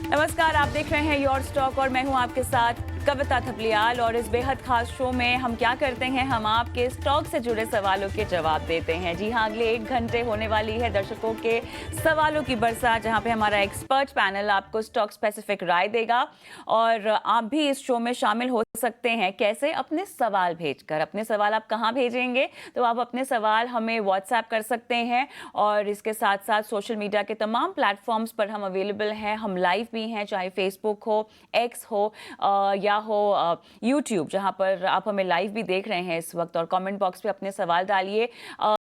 नमस्कार, आप देख रहे हैं योर स्टॉक और मैं हूं आपके साथ कविता थपलियाल। और इस बेहद खास शो में हम क्या करते हैं, हम आपके स्टॉक से जुड़े सवालों के जवाब देते हैं। जी हाँ, अगले 1 घंटे होने वाली है दर्शकों के सवालों की बरसात, जहां पे हमारा एक्सपर्ट पैनल आपको स्टॉक स्पेसिफिक राय देगा। और आप भी इस शो में शामिल हो सकते हैं। कैसे? अपने सवाल भेजकर। अपने सवाल आप कहाँ भेजेंगे? तो आप अपने सवाल हमें व्हाट्सएप कर सकते हैं। और इसके साथ साथ सोशल मीडिया के तमाम प्लेटफॉर्म्स पर हम अवेलेबल हैं। हम लाइव भी हैं, चाहे फेसबुक हो, एक्स हो या हो यूट्यूब, जहां पर आप हमें लाइव भी देख रहे हैं इस वक्त। और कमेंट बॉक्स पे अपने सवाल डालिए।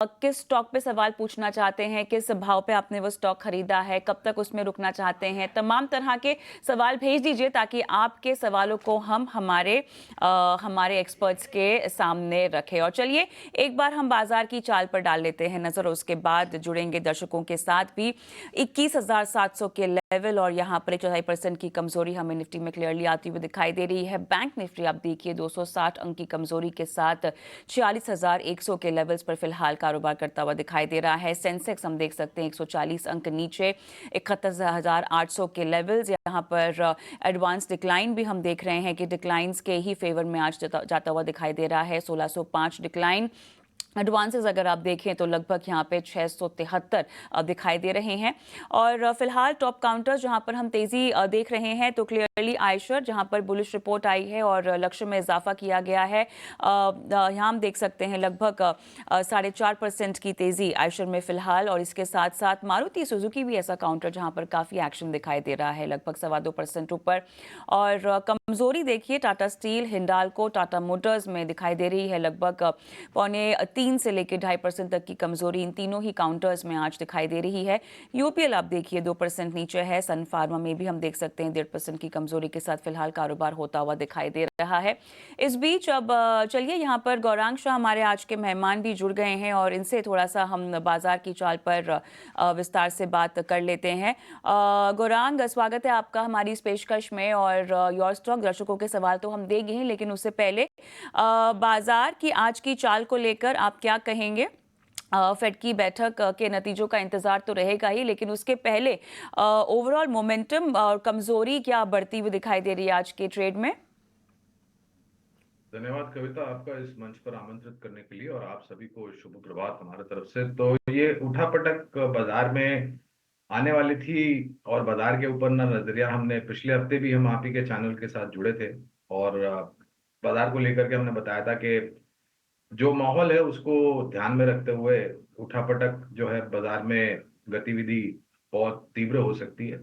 किस स्टॉक पे सवाल पूछना चाहते हैं, किस भाव पे आपने वो स्टॉक खरीदा है, कब तक उसमें रुकना चाहते हैं, तमाम तरह के सवाल भेज दीजिए ताकि आपके सवालों को हम हमारे एक्सपर्ट्स के सामने रखें। और चलिए एक बार हम बाजार की चाल पर डाल लेते हैं नजर, उसके बाद जुड़ेंगे दर्शकों के साथ भी। 21,700 के लेवल और यहाँ पर 4% की कमजोरी हमें निफ्टी में क्लियरली आती हुई दिखाई दे रही है। बैंक निफ्टी आप देखिए 260 अंक की कमजोरी के साथ 46,100 के लेवल्स पर फिलहाल कारोबार करता हुआ दिखाई दे रहा है। सेंसेक्स हम देख सकते हैं 140 अंक नीचे 71,800 के लेवल्स। यहाँ पर एडवांस डिक्लाइन भी हम देख रहे हैं कि डिक्लाइंस के ही फेवर में आज जाता हुआ दिखाई दे रहा है। 1605 डिक्लाइन। एडवांसेस अगर आप देखें तो लगभग यहाँ पे 673 दिखाई दे रहे हैं। और फिलहाल टॉप काउंटर्स जहाँ पर हम तेजी देख रहे हैं तो क्लियरली आयशर, जहाँ पर बुलिश रिपोर्ट आई है और लक्ष्य में इजाफा किया गया है। यहाँ हम देख सकते हैं लगभग 4.5% की तेजी आयशर में फिलहाल। और इसके साथ साथ मारुति सुजुकी भी ऐसा काउंटर जहाँ पर काफ़ी एक्शन दिखाई दे रहा है, लगभग 2.25% ऊपर। और कमजोरी देखिए टाटा स्टील, हिंडाल्को, टाटा मोटर्स में दिखाई दे रही है, लगभग 3 से लेकर 2.5% तक की कमजोरी इन तीनों ही काउंटर्स में आज दिखाई दे रही है। यूपीएल आप देखिए 2% नीचे है। सन फार्मा में भी हम देख सकते हैं 1.5% की कमजोरी के साथ फिलहाल कारोबार होता हुआ दिखाई दे रहा है। इस बीच अब चलिए यहाँ पर गौरांग शाह हमारे आज के मेहमान भी जुड़ गए हैं और इनसे थोड़ा सा हम बाजार की चाल पर विस्तार से बात कर लेते हैं। गौरांग, स्वागत है आपका हमारी इस पेशकश में। और योर स्टॉक दर्शकों के सवाल तो हम देंगे ही, लेकिन उससे पहले बाजार की आज की चाल को लेकर आप क्या कहेंगे? फेड की बैठक के नतीजों का इंतजार तो रहेगा ही, लेकिन उसके पहले ओवरऑल मोमेंटम और कमजोरी क्या बढ़ती हुई दिखाई दे रही है आज के ट्रेड में? धन्यवाद कविता, आपका इस मंच पर आमंत्रित करने के लिए और आप सभी को शुभ प्रभात हमारे तरफ से। तो ये उठापटक बाजार में आने वाली थी और बाजार के ऊपर ना नजरिया हमने पिछले हफ्ते भी हम आप ही के चैनल के साथ जुड़े थे और बाजार को लेकर के हमने बताया था कि जो माहौल है उसको ध्यान में रखते हुए उठापटक जो है बाजार में गतिविधि बहुत तीव्र हो सकती है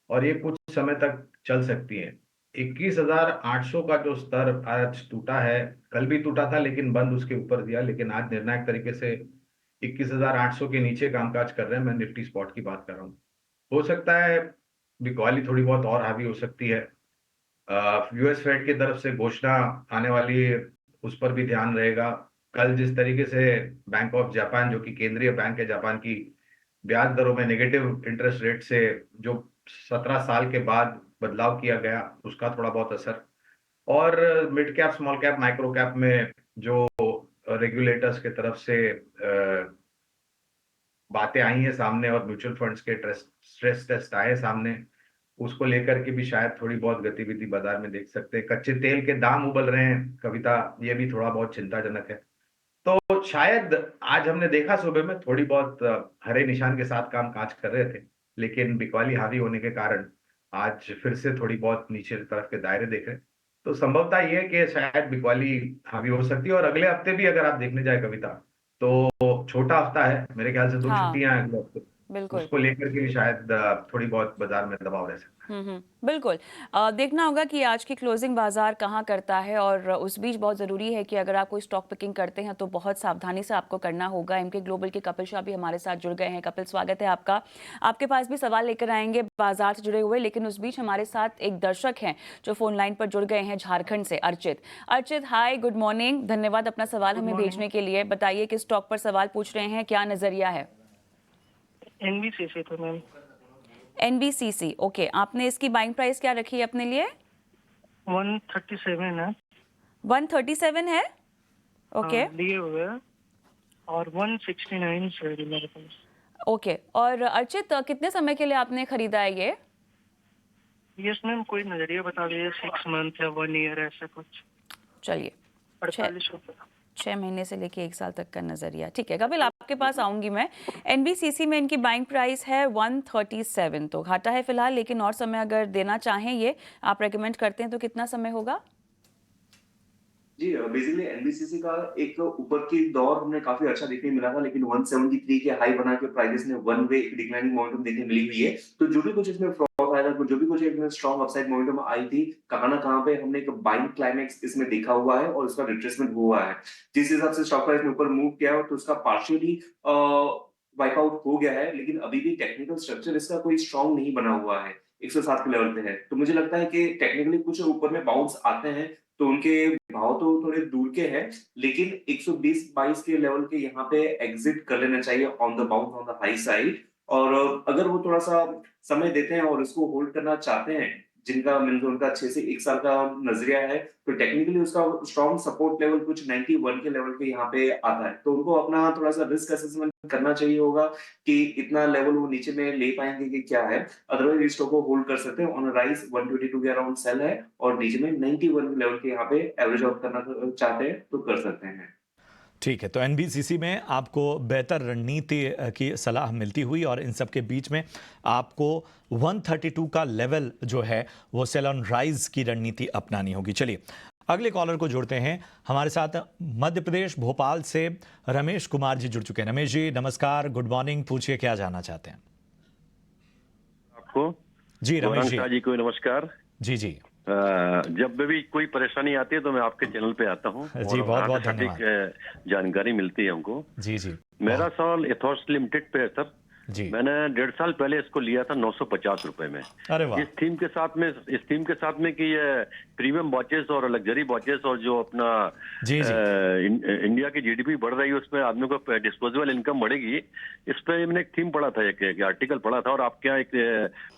और ये कुछ समय तक चल सकती है। 21,800 का जो स्तर आज टूटा है, कल भी टूटा था लेकिन बंद उसके ऊपर दिया, लेकिन आज निर्णायक तरीके से 21,800 के नीचे कामकाज कर रहे हैं। मैं निफ्टी स्पॉट की बात कर रहा हूँ। हो सकता है बिकवाली थोड़ी बहुत और हावी हो सकती है। यूएस फेड की तरफ से घोषणा आने वाली है, उस पर भी ध्यान रहेगा। कल जिस तरीके से बैंक ऑफ जापान, जो कि केंद्रीय बैंक है जापान की, ब्याज दरों में नेगेटिव इंटरेस्ट रेट से जो 17 साल के बाद बदलाव किया गया, उसका थोड़ा बहुत असर। और mid cap, small cap, micro cap में जो रेगुलेटर्स के तरफ से बातें आई हैं सामने और म्यूचुअल फंड्स के स्ट्रेस टेस्ट आए सामने, उसको लेकर के भी शायद थोड़ी बहुत गतिविधि बाजार में देख सकते हैं। कच्चे तेल के दाम उबल रहे हैं कविता, ये भी थोड़ा बहुत चिंताजनक है। तो शायद आज हमने देखा सुबह में थोड़ी बहुत हरे निशान के साथ काम काज कर रहे थे, लेकिन बिकवाली हावी होने के कारण आज फिर से थोड़ी बहुत नीचे की तरफ के दायरे देख रहे हैं। तो संभवतः ये है कि शायद बिकवाली हावी हो सकती है। और अगले हफ्ते भी अगर आप देखने जाए कविता, तो छोटा हफ्ता है, मेरे ख्याल से 2 हाँ, छुट्टियां हैं अगले हफ्ते, बिल्कुल। उसको लेकर के भी शायद थोड़ी बहुत बाजार में दबाव रह सकता है। बिल्कुल। देखना होगा कि आज की क्लोजिंग बाजार कहाँ करता है। और उस बीच बहुत ज़रूरी है कि अगर आप कोई स्टॉक पिकिंग करते हैं तो बहुत सावधानी से आपको करना होगा। एमके ग्लोबल के कपिल शाह भी हमारे साथ जुड़ गए हैं। कपिल, स्वागत है आपका। आपके पास भी सवाल लेकर आएंगे बाजार से जुड़े हुए, लेकिन उस बीच हमारे साथ एक दर्शक हैं जो फोन लाइन पर जुड़ गए हैं झारखंड से, अर्चित। अर्चित, हाय, गुड मॉर्निंग। धन्यवाद अपना सवाल गुड हमें मॉर्निंग। भेजने के लिए। बताइए किस स्टॉक पर सवाल पूछ रहे हैं, क्या नजरिया है? एनबीसीसी तो मैम एनबीसीसी, ओके। आपने इसकी बाइंग प्राइस क्या रखी है अपने लिए? 137 है। 137 है, हाँ, ओके। लिए हुए हैं और 169 शेयर है मेरे पास। ओके। और अर्चित, कितने समय के लिए आपने खरीदा है ये? यस मैम, कोई नजरिया बता दीजिए, 6 मंथ या 1 ईयर ऐसा कुछ। चलिए, 48 रुपये। 6 महीने से लेके 1 साल तक का नजरिया। ठीक है कपिल, आपके पास आऊंगी मैं। एनबीसीसी में इनकी बाइंग प्राइस है 137, तो घाटा है फिलहाल, लेकिन और समय अगर देना चाहें ये आप रेकमेंड करते हैं तो कितना समय होगा? जी, बेसिकली एनबीसीसी का एक ऊपर की दौर हमें काफी अच्छा देखने मिला था, लेकिन 173 के हाई बना के प्राइसेस ने वन वे एक डिक्लाइनिंग मोमेंटम देखने मिली हुई है। तो जो भी कुछ इसमें फ्लॉप आया था, जो भी कुछ इसमें स्ट्रॉन्ग अपसाइड मोमेंटम आई थी, कहाँ ना कहाँ पे हमने एक बाइंग क्लाइमेक्स इसमें देखा हुआ है और उसका रिट्रेसमेंट हुआ है। जिस हिसाब से स्टॉक प्राइस ने ऊपर मूव किया है तो उसका पार्शियली वाइप आउट हो गया है, लेकिन अभी भी टेक्निकल स्ट्रक्चर इसका कोई स्ट्रॉन्ग नहीं बना हुआ है, 107 के लेवल पे है। तो मुझे लगता है कि टेक्निकली कुछ ऊपर में बाउंस आते हैं तो उनके भाव तो थोड़े दूर के हैं, लेकिन 120-22 के लेवल के यहाँ पे एग्जिट कर लेना चाहिए on the bounce on the high side. और अगर वो थोड़ा सा समय देते हैं और इसको होल्ड करना चाहते हैं, जिनका मीन्स उनका 6 से 1 साल का नजरिया है, तो टेक्निकली उसका स्ट्रॉन्ग सपोर्ट लेवल कुछ 91 के लेवल पे यहाँ पे आता है। तो उनको अपना थोड़ा सा रिस्क असेसमेंट करना चाहिए होगा कि इतना लेवल वो नीचे में ले पाएंगे कि क्या है। अदरवाइज इस स्टॉक को होल्ड कर सकते हैं। ऑन राइज 122 के अराउंड सेल है और नीचे में 91 लेवल के यहाँ पे एवरेज आउट करना चाहते हैं तो कर सकते हैं। ठीक है, तो एनबीसीसी में आपको बेहतर रणनीति की सलाह मिलती हुई और इन सब के बीच में आपको 132 का लेवल जो है वो सेल ऑन राइज की रणनीति अपनानी होगी। चलिए अगले कॉलर को जोड़ते हैं। हमारे साथ मध्य प्रदेश भोपाल से रमेश कुमार जी जुड़ चुके हैं। रमेश जी नमस्कार, गुड मॉर्निंग, पूछिए क्या जानना चाहते हैं? आपको जी रमेश जी को नमस्कार। जी जी जब भी कोई परेशानी आती है तो मैं आपके चैनल पे आता हूँ जी, बहुत बहुत धन्यवाद। जानकारी मिलती है हमको। जी जी, मेरा सवाल एथॉस लिमिटेड पे है सर। जी मैंने 1.5 साल पहले इसको लिया था 950 रुपए में। अरे वाह, इस थीम के साथ में कि ये प्रीमियम वॉचेस और लग्जरी वॉचेस और जो अपना जी जी इंडिया की जीडीपी बढ़ रही है उसमें आदमी को डिस्पोजेबल इनकम बढ़ेगी। इस पे मैंने एक थीम पढ़ा था, एक आर्टिकल पढ़ा था और आपके यहाँ एक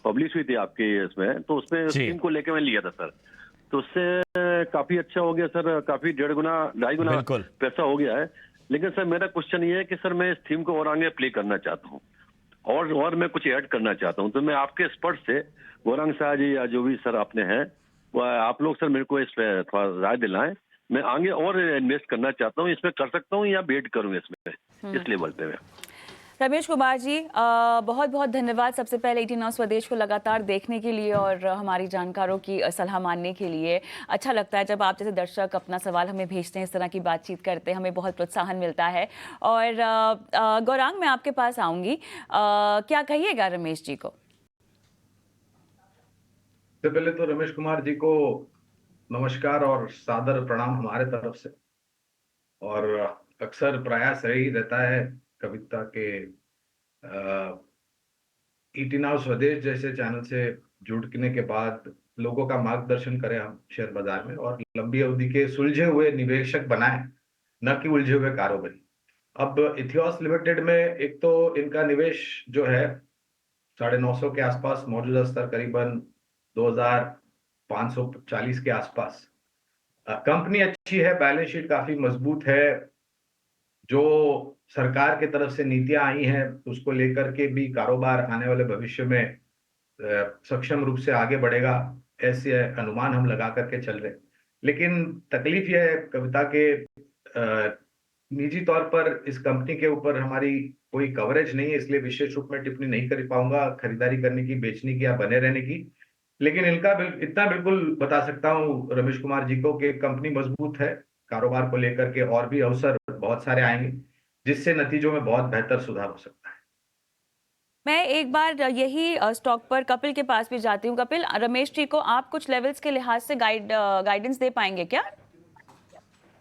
पब्लिश हुई थी आपके इसमें, तो उसमें जी। थीम को लेकर मैं लिया था सर। तो उससे काफी अच्छा हो गया सर, काफी 1.5 गुना 2.5 गुना बिल्कुल। पैसा हो गया है। लेकिन सर मेरा क्वेश्चन ये है कि सर मैं इस थीम को और आगे प्ले करना चाहता हूँ और मैं कुछ ऐड करना चाहता हूँ। तो मैं आपके एक्सपर्ट से गौरांग शाह जी या जो भी सर आपने हैं वो आप लोग सर मेरे को इस पे थोड़ा राय दिलाएं। मैं आगे और इन्वेस्ट करना चाहता हूँ, इसमें कर सकता हूँ या वेट करूँ इसमें इस लेवल पे मैं। रमेश कुमार जी बहुत बहुत धन्यवाद सबसे पहले 18 नाउ स्वदेश को लगातार देखने के लिए और हमारी जानकारों की सलाह मानने के लिए। अच्छा लगता है जब आप जैसे दर्शक अपना सवाल हमें भेजते हैं, इस तरह की बातचीत करते हैं, हमें बहुत प्रोत्साहन मिलता है। और गौरांग मैं आपके पास आऊँगी, क्या कहिएगा रमेश जी को? सबसे पहले तो रमेश कुमार जी को नमस्कार और सादर प्रणाम हमारे तरफ से। और अक्सर प्रयास यही रहता है कविता के 18 नाउ स्वदेश जैसे चैनल से जुड़ने के बाद लोगों का मार्गदर्शन करें हम शेयर बाजार में और लंबी अवधि के सुलझे हुए निवेशक बनाएं, न कि उलझे हुए कारोबारी। अब इथियोस लिमिटेड में एक तो इनका निवेश जो है 950 के आसपास, मौजूदा स्तर करीबन 2540 के आसपास। कंपनी अच्छी है, बैलेंस शीट काफी मजबूत है, जो सरकार की तरफ से नीतियां आई हैं उसको लेकर के भी कारोबार आने वाले भविष्य में सक्षम रूप से आगे बढ़ेगा, ऐसे अनुमान हम लगा करके चल रहे। लेकिन तकलीफ यह है कविता के निजी तौर पर इस कंपनी के ऊपर हमारी कोई कवरेज नहीं है, इसलिए विशेष रूप में टिप्पणी नहीं कर पाऊंगा खरीदारी करने की, बेचने की या बने रहने की। लेकिन इतना बिल्कुल बता सकता हूं रमेश कुमार जी को कि कंपनी मजबूत है, कारोबार को लेकर के और भी अवसर बहुत सारे आएंगे जिससे नतीजों में बहुत बेहतर सुधार हो सकता है। मैं एक बार यही स्टॉक पर कपिल के पास भी जाती हूँ। कपिल, रमेश जी को आप कुछ लेवल्स के लिहाज से गाइडेंस दे पाएंगे क्या?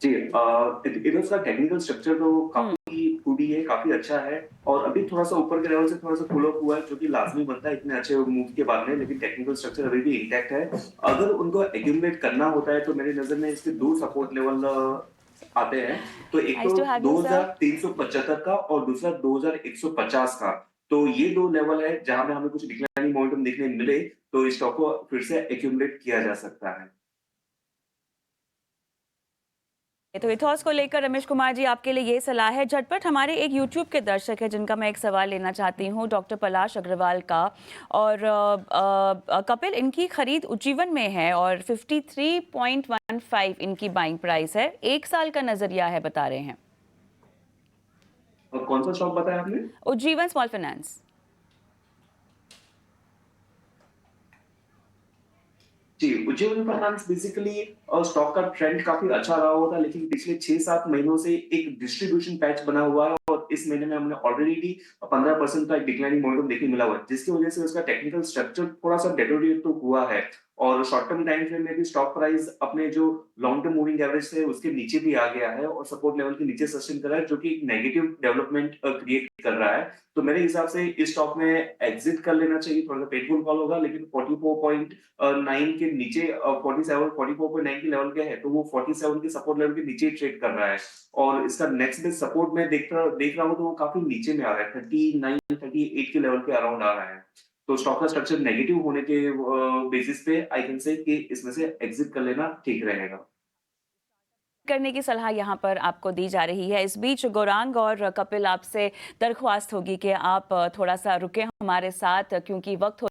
जी, इधर का टेक्निकल स्ट्रक्चर तो काफी खूबी है, काफी अच्छा है और अभी थोड़ा सा ऊपर के लेवल से थोड़ा सा पुल अप हुआ है, जो कि लाजमी बनता है इतने अच्छे मूव के बाद में। लेकिन टेक्निकल स्ट्रक्चर अभी भी इंटैक्ट है। अगर उनको एक्यूमुलेट करना होता है तो मेरी नजर में इसके 2 सपोर्ट लेवल आते हैं। तो एक तो 2375 का और दूसरा 2150 का। तो ये 2 लेवल है जहां पे हमें कुछ डिक्लाइनिंग मोमेंटम देखने मिले तो इस स्टॉक को फिर से एक्यूमुलेट किया जा सकता है। तो इथॉस को लेकर रमेश कुमार जी आपके लिए ये सलाह है। झटपट हमारे एक यूट्यूब के दर्शक है जिनका मैं एक सवाल लेना चाहती हूँ, डॉक्टर पलाश अग्रवाल का। और कपिल, इनकी खरीद उज्जीवन में है और 53.15 इनकी बाइंग प्राइस है। 1 साल का नजरिया है बता रहे हैं। और कौन सा स्टॉक बताया आपने? Ujjivan small finance. जी, उज्जीवन फाइनेंस बेसिकली स्टॉक का ट्रेंड काफी अच्छा रहा हुआ था, लेकिन पिछले 6-7 महीनों से एक डिस्ट्रीब्यूशन पैच बना हुआ है और इस महीने में हमने ऑलरेडी 15% का एक डिक्लाइनिंग मोमेंटम देखने मिला हुआ है, जिसकी वजह से उसका टेक्निकल स्ट्रक्चर थोड़ा सा डेटोरिएट तो हुआ है और शॉर्ट टर्म टाइम फ्रेम में भी स्टॉक प्राइस अपने जो लॉन्ग टर्म मूविंग एवरेज से उसके नीचे भी आ गया है और सपोर्ट लेवल के नीचे सस्टेन कर रहा है, जो कि एक नेगेटिव डेवलपमेंट क्रिएट कर रहा है। तो मेरे हिसाब से इस स्टॉक में एग्जिट कर लेना चाहिए। थोड़ा सा पेनफुल कॉल होगा, लेकिन 44.9 के नीचे 44.9 के लेवल के है, तो वो 47 के सपोर्ट लेवल के नीचे ट्रेड कर रहा है और इसका नेक्स्ट बेस्ट सपोर्ट में देख रहा हूँ तो वो काफी नीचे में आ रहा है, 39-38 के लेवल के अराउंड आ रहा है। तो स्टॉक का स्ट्रक्चर नेगेटिव होने के बेसिस पे आई कैन से कि इसमें से एग्जिट कर लेना ठीक रहेगा। करने की सलाह यहाँ पर आपको दी जा रही है। इस बीच गौरांग और कपिल, आपसे दरख्वास्त होगी कि आप थोड़ा सा रुके हमारे साथ, क्योंकि वक्त